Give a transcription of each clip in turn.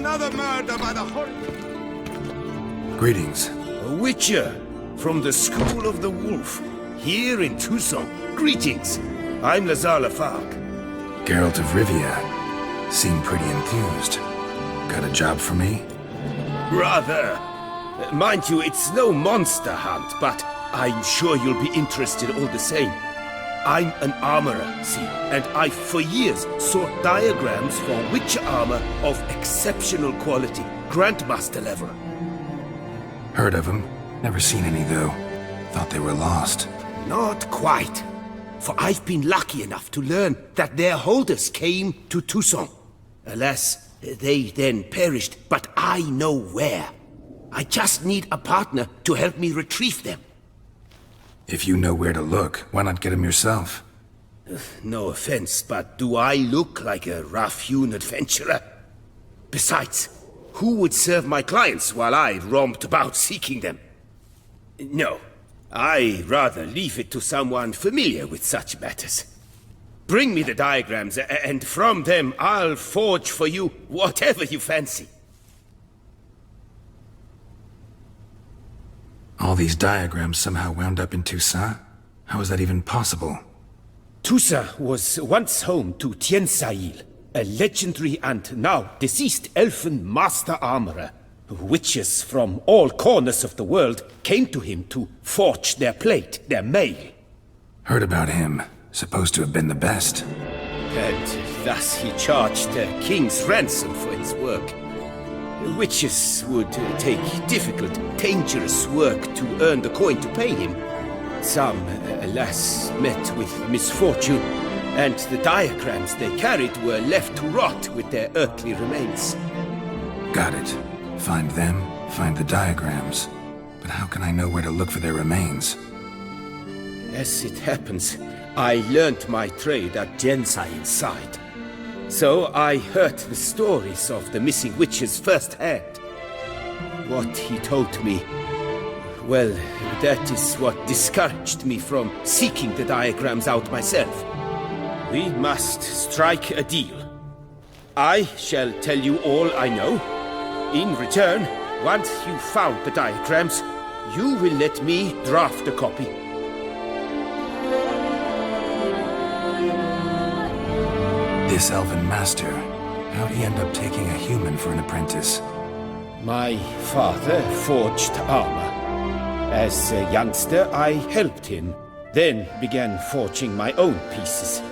another murder by the whole... Greetings. A witcher from the School of the Wolf, here in Tucson. Greetings. I'm Lazar Lafargue. Geralt of Rivia. Seem pretty enthused. Got a job for me? Rather. Mind you, it's no monster hunt, but I'm sure you'll be interested all the same. I'm an armorer, see, and I've for years sought diagrams for witcher armor of exceptional quality, Grandmaster level. Heard of them. Never seen any, though. Thought they were lost. Not quite. For I've been lucky enough to learn that their holders came to Tucson. Alas, they then perished, but I know where. I just need a partner to help me retrieve them. If you know where to look, why not get them yourself? No offense, but do I look like a rough-hewn adventurer? Besides, who would serve my clients while I romped about seeking them? No, I rather leave it to someone familiar with such matters. Bring me the diagrams, and from them I'll forge for you whatever you fancy. All these diagrams somehow wound up in Tucson? How is that even possible? Tucson was once home to Tiensail, a legendary and now deceased elfin master armorer. Witches from all corners of the world came to him to forge their plate, their mail. Heard about him. Supposed to have been the best. And thus he charged a king's ransom for his work. Witches would take difficult, dangerous work to earn the coin to pay him. Some, alas, met with misfortune, and the diagrams they carried were left to rot with their earthly remains. Got it. Find them, find the diagrams. But how can I know where to look for their remains? As it happens, I learnt my trade at Jensail's side. So I heard the stories of the missing witches firsthand. What he told me, well, that is what discouraged me from seeking the diagrams out myself. We must strike a deal. I shall tell you all I know. In return, once you've found the diagrams, you will let me draft a copy. This elven master, how'd he end up taking a human for an apprentice? My father forged armor. As a youngster, I helped him, then began forging my own pieces.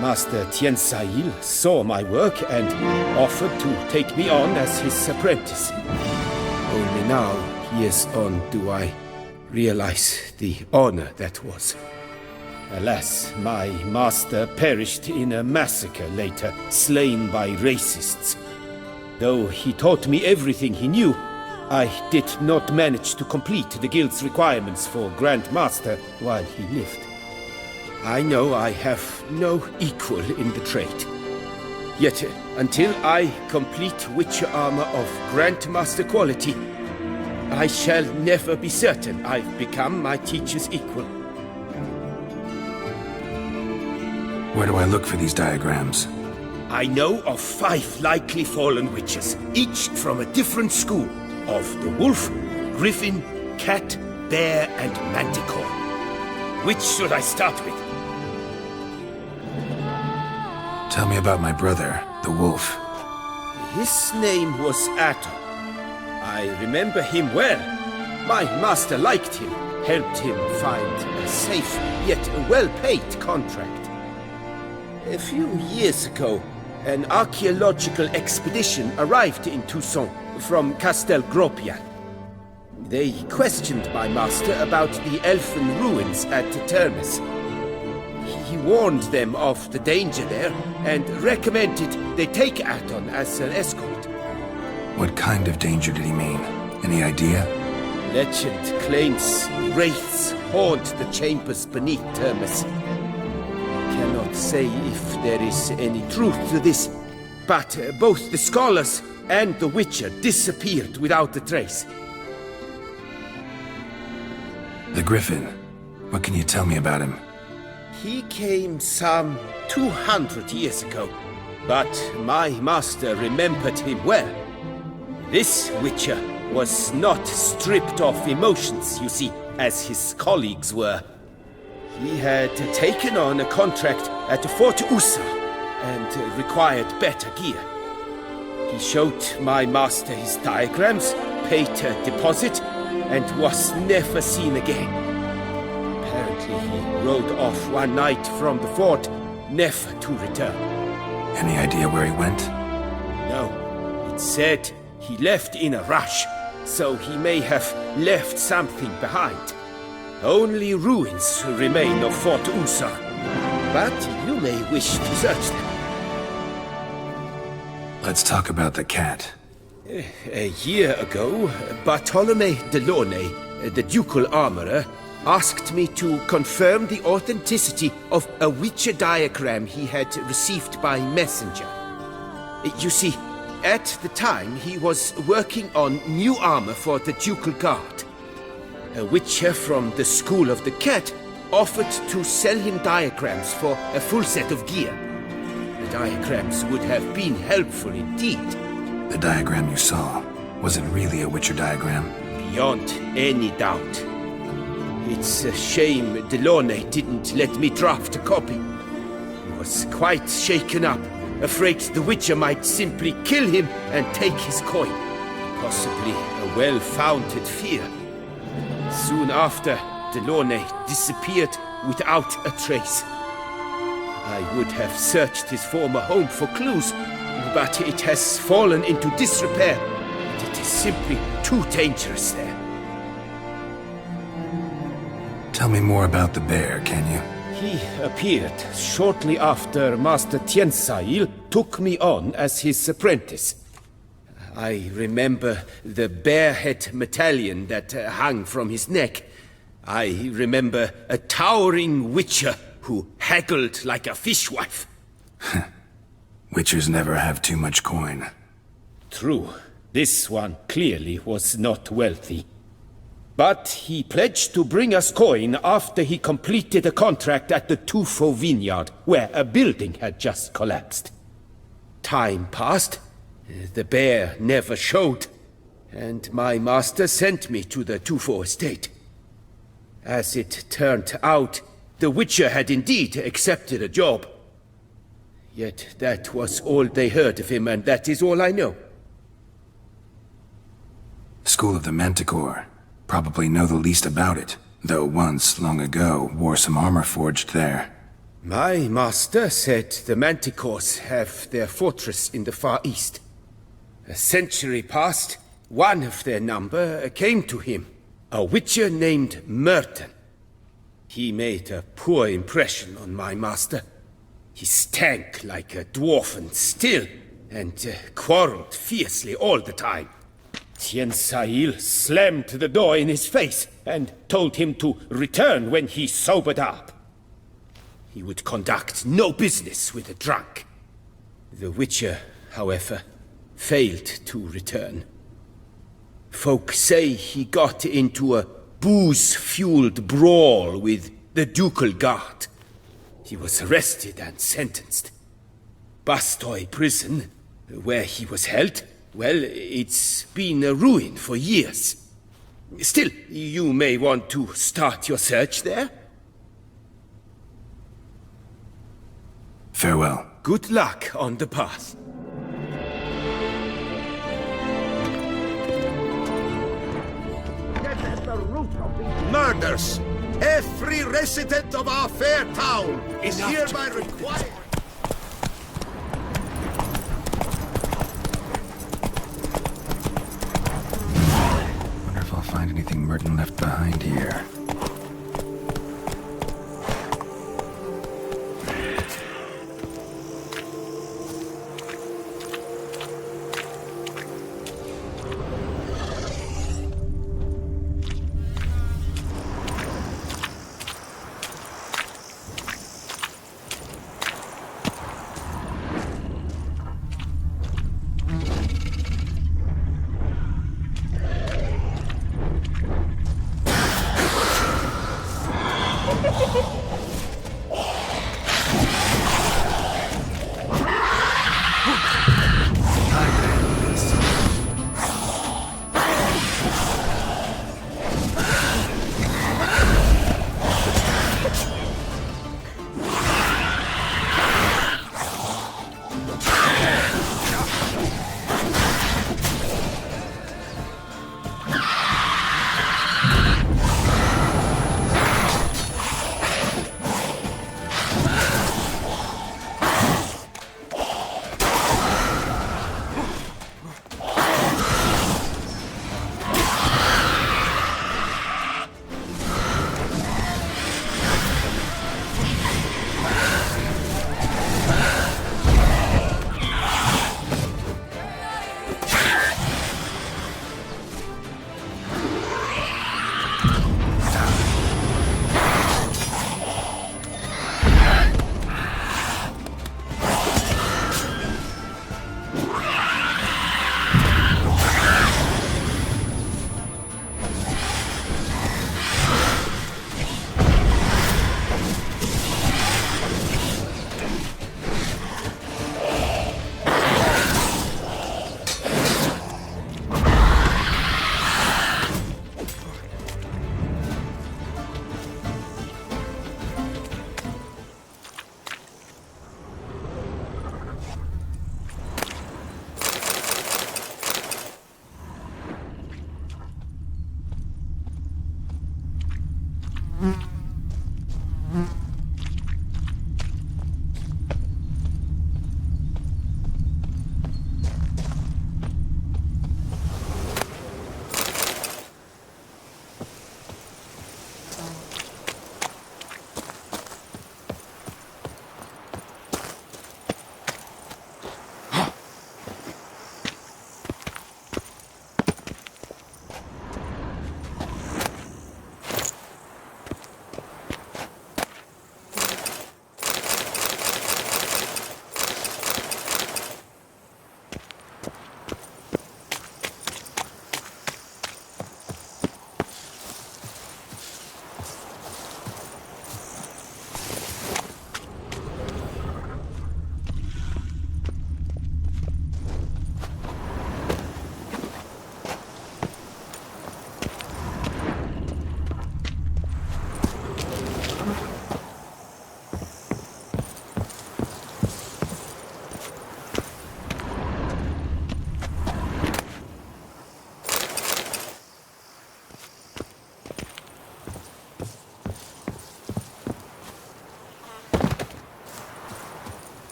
Master Tiensail saw my work and offered to take me on as his apprentice. Only now, years on, do I realize the honor that was. Alas, my master perished in a massacre later, slain by racists. Though he taught me everything he knew, I did not manage to complete the guild's requirements for Grandmaster while he lived. I know I have no equal in the trade. Yet, until I complete witcher armor of Grandmaster quality, I shall never be certain I've become my teacher's equal. Where do I look for these diagrams? I know of 5 likely fallen witches, each from a different school of the wolf, griffin, cat, bear, and manticore. Which should I start with? Tell me about my brother, the wolf. His name was Atom. I remember him well. My master liked him, helped him find a safe yet well-paid contract. A few years ago, an archaeological expedition arrived in Tucson from Castel Gropian. They questioned my master about the elfin ruins at Termes. He warned them of the danger there and recommended they take Aton as an escort. What kind of danger did he mean? Any idea? Legend claims wraiths haunt the chambers beneath Termes. Cannot say if there is any truth to this, but both the scholars and the witcher disappeared without a trace. The Griffin. What can you tell me about him? He came some 200 years ago. but my master remembered him well. This Witcher was not stripped of emotions, you see, as his colleagues were. He had taken on a contract at Fort Usa and required better gear. He showed my master his diagrams, paid a deposit, and was never seen again. Apparently he rode off one night from the fort, never to return. Any idea where he went? No, it said he left in a rush, so he may have left something behind. Only ruins remain of Fort Usa, but you may wish to search them. Let's talk about the cat. A year ago, Bartolome Delaunay, the ducal armorer, asked me to confirm the authenticity of a Witcher diagram he had received by messenger. You see, at the time he was working on new armor for the ducal guard. A Witcher from the School of the Cat offered to sell him diagrams for a full set of gear. The diagrams would have been helpful indeed. The diagram you saw, was it really a Witcher diagram? Beyond any doubt. It's a shame Delaunay didn't let me draft a copy. He was quite shaken up, afraid the Witcher might simply kill him and take his coin. Possibly a well-founded fear. Soon after, Delaunay disappeared without a trace. I would have searched his former home for clues, but it has fallen into disrepair, and it is simply too dangerous there. Tell me more about the bear, can you? He appeared shortly after Master Tiensail took me on as his apprentice. I remember the bear-head medallion that hung from his neck. I remember a towering Witcher who haggled like a fishwife. Witchers never have too much coin. True. This one clearly was not wealthy. But he pledged to bring us coin after he completed a contract at the Tufo vineyard, where a building had just collapsed. Time passed. The bear never showed, and my master sent me to the Tufo estate. As it turned out, the Witcher had indeed accepted a job. Yet that was all they heard of him, and that is all I know. School of the Manticore. Probably know the least about it, though once, long ago, wore some armor forged there. My master said the Manticores have their fortress in the Far East. A century past, one of their number came to him, a Witcher named Merton. He made a poor impression on my master. He stank like a dwarfen still, and quarreled fiercely all the time. Tiensail slammed the door in his face and told him to return when he sobered up. He would conduct no business with a drunk. The Witcher, however, failed to return. Folk say he got into a booze-fueled brawl with the ducal guard. He was arrested and sentenced. Bastoy prison, where he was held, well, it's been a ruin for years. Still, you may want to start your search there. Farewell. Good luck on the path. Get at the root of these murders! Every resident of our fair town is hereby required... Wonder if I'll find anything Merton left behind here.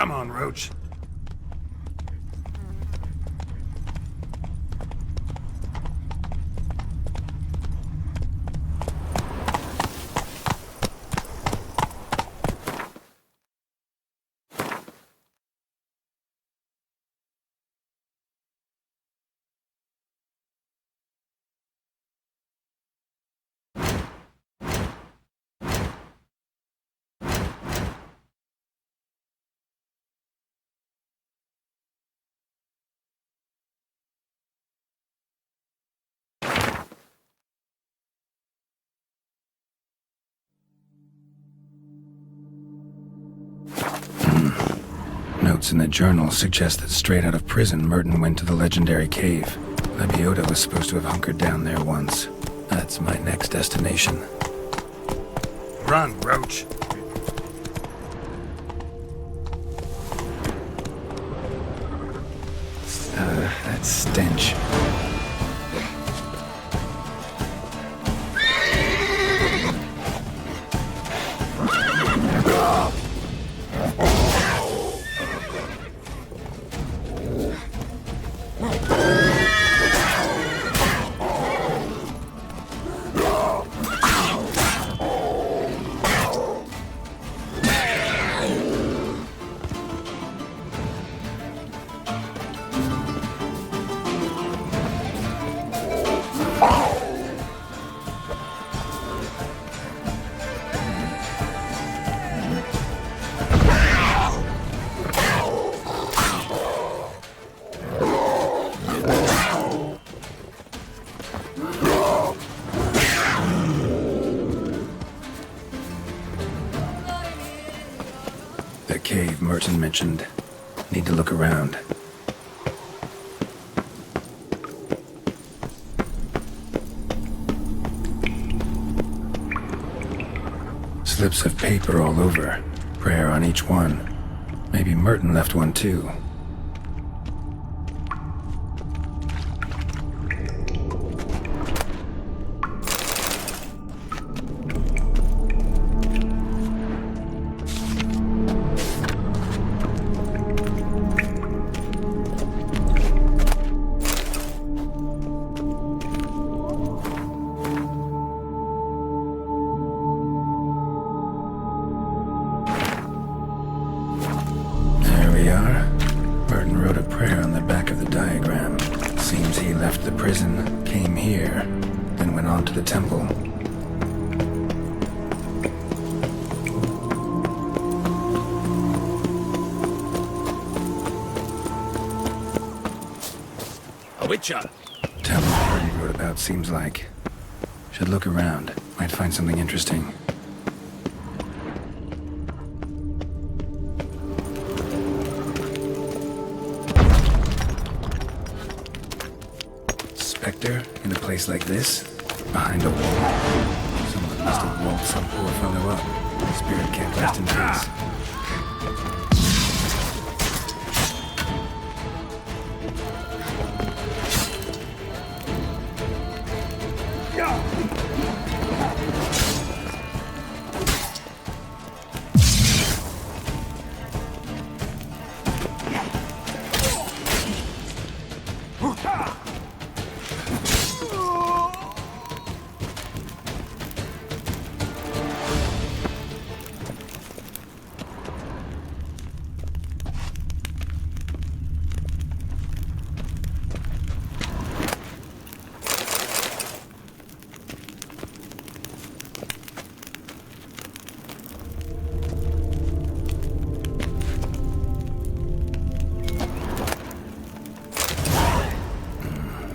Come on, Roach. Notes in the journal suggest that straight out of prison, Merton went to the legendary cave. Lebiota was supposed to have hunkered down there once. That's my next destination. Run, Roach. That stench. The cave Merton mentioned. Need to look around. Slips of paper all over. Prayer on each one. Maybe Merton left one too. Tell me what he wrote about seems like. Should look around. Might find something interesting. Spectre in a place like this? Behind a wall. Someone must have walled some poor fellow up. Spirit can't rest in peace.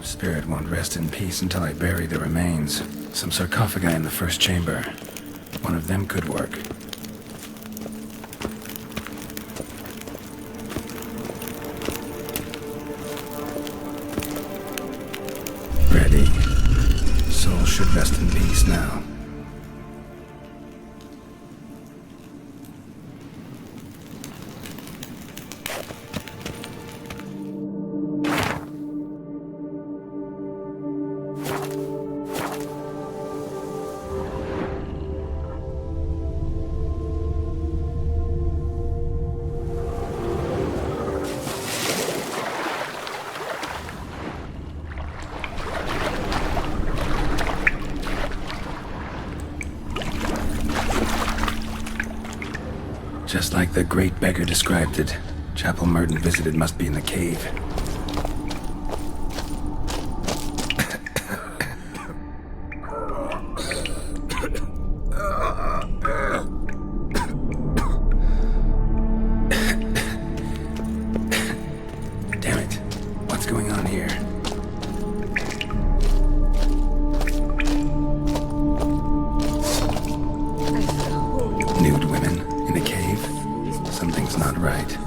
Spirit won't rest in peace until I bury the remains. Some sarcophagi in the first chamber. One of them could work. Ready. Soul should rest in peace now. Just like the great beggar described it, chapel Merton visited must be in the cave. Damn it. What's going on here? Nude women in a cave? Something's not right.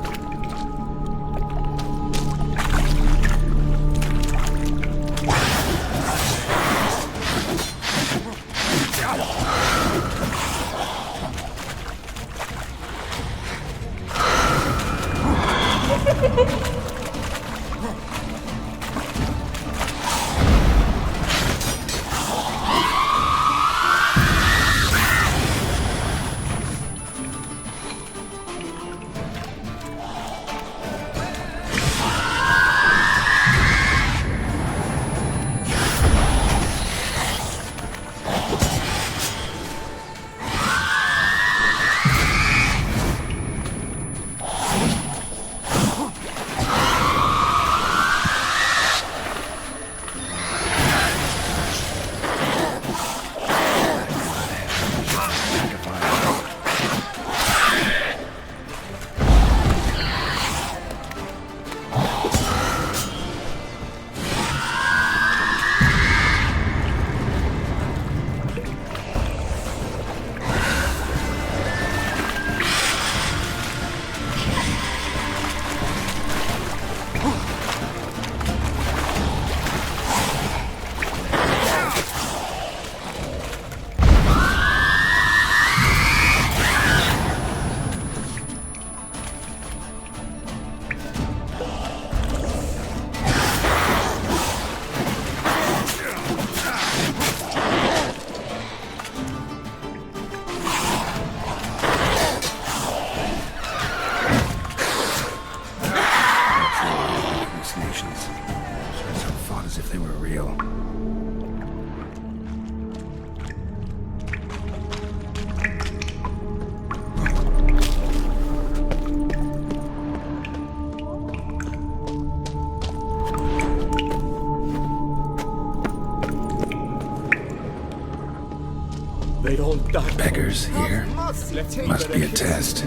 They all died. Beggars here? Must be a test.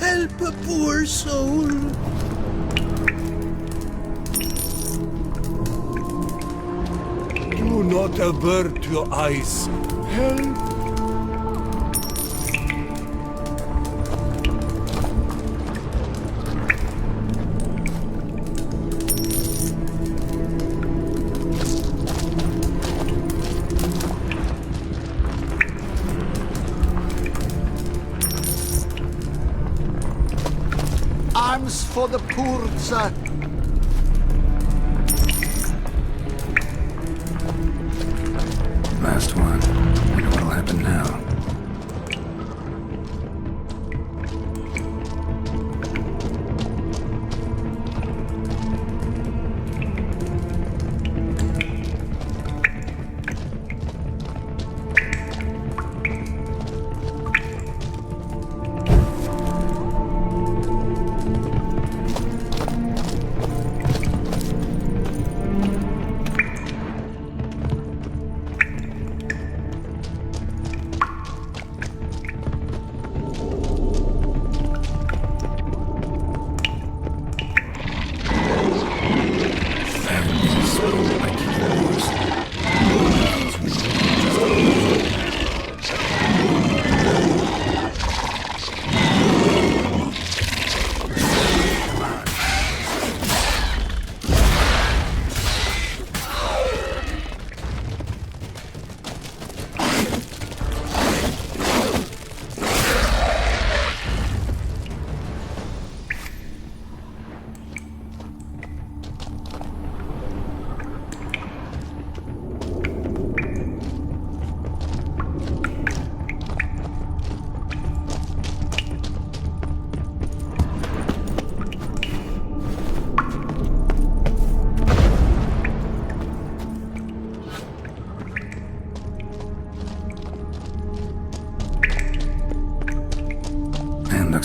Help a poor soul. Do not avert your eyes. Help. Arms for the poor, sir. Last one. Wonder what'll happen now.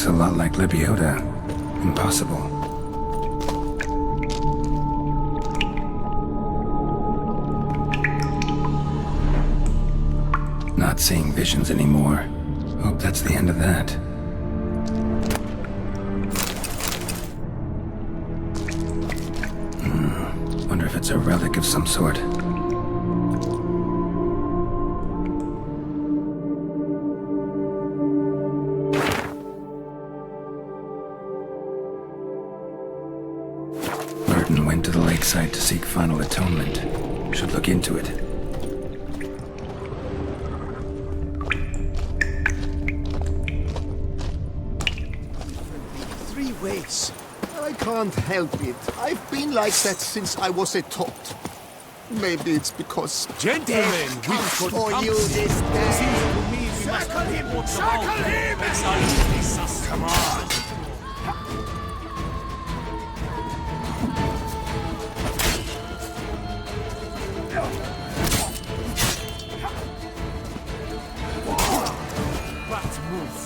looks a lot like Lebiota. Impossible. Not seeing visions anymore. Hope that's the end of that. Wonder if it's a relic of some sort. Merton went to the lakeside to seek final atonement. Should look into it. Ways. I can't help it. I've been like that since I was a tot. Maybe it's because Gentlemen, we could for you this day. Circle him! Circle him! Come on! What move?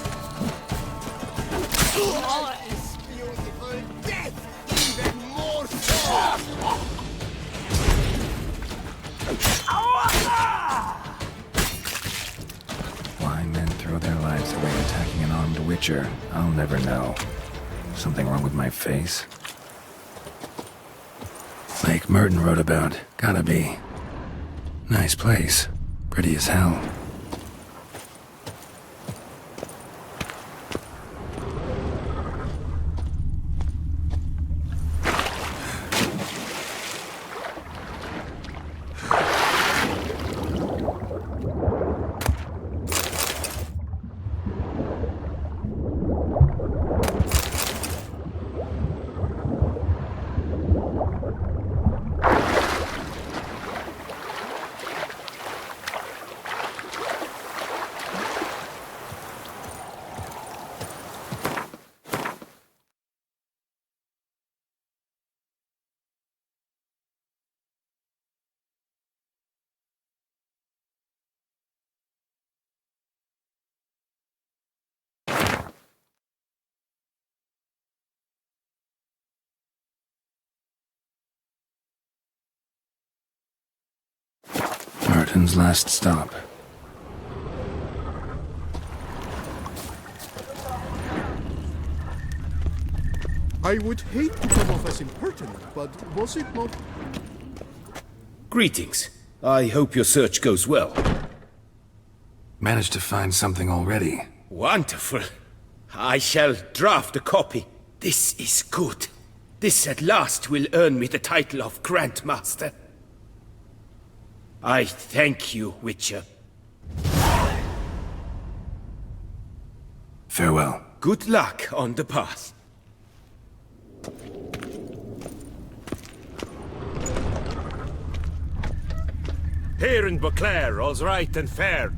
Why men throw their lives away attacking an armed witcher, I'll never know. Something wrong with my face? Lake Merton wrote about. Gotta be. Nice place. Pretty as hell. Merton's last stop. I would hate to come off as impertinent, but was it not? Greetings. I hope your search goes well. Managed to find something already. Wonderful. I shall draft a copy. This is good. This at last will earn me the title of Grandmaster. I thank you, Witcher. Farewell. Good luck on the path. Here in Beauclair, all's right and fair.